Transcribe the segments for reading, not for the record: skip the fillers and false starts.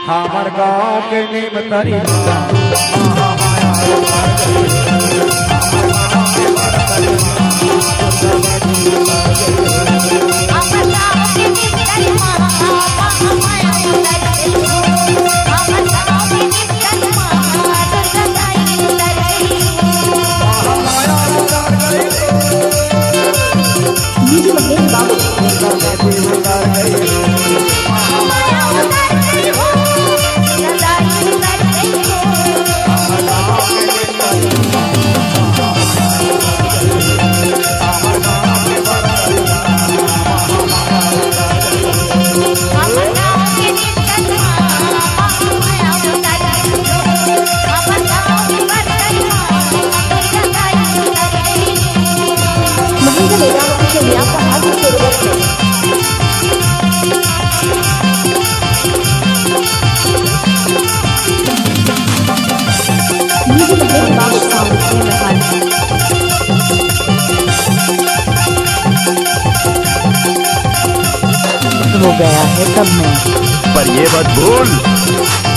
हमर गाँव के नीम तरी हो गया है तब में। पर ये मत भूल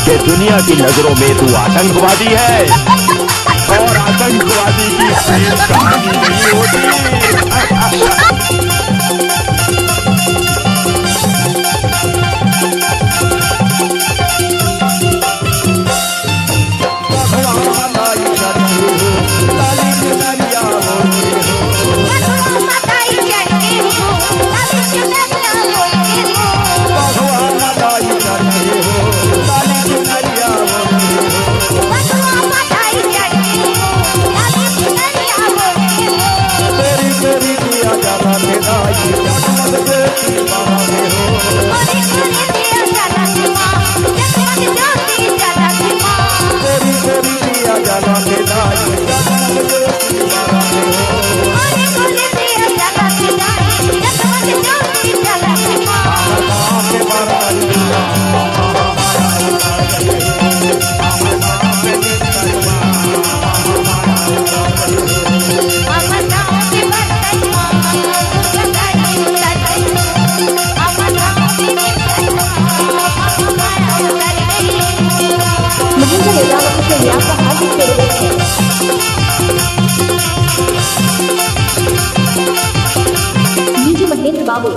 कि दुनिया की नजरों में तू आतंकवादी है और आतंकवादी की प्रेम कहानी नहीं होती। महेंद्र बाबू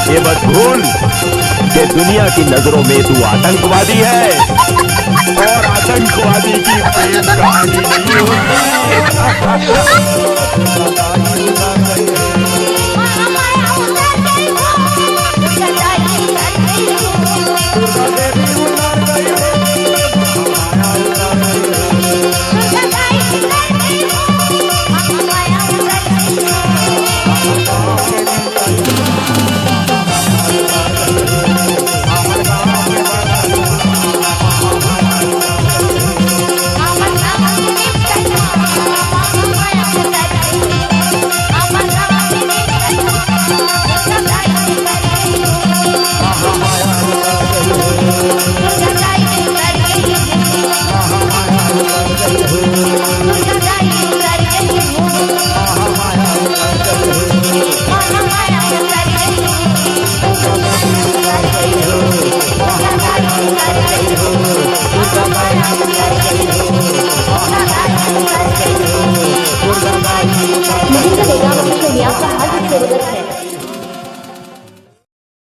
ये मत भूल कि दुनिया की नजरों में तू आतंकवादी है और आतंकवादी की प्रेम कहानी नहीं होती।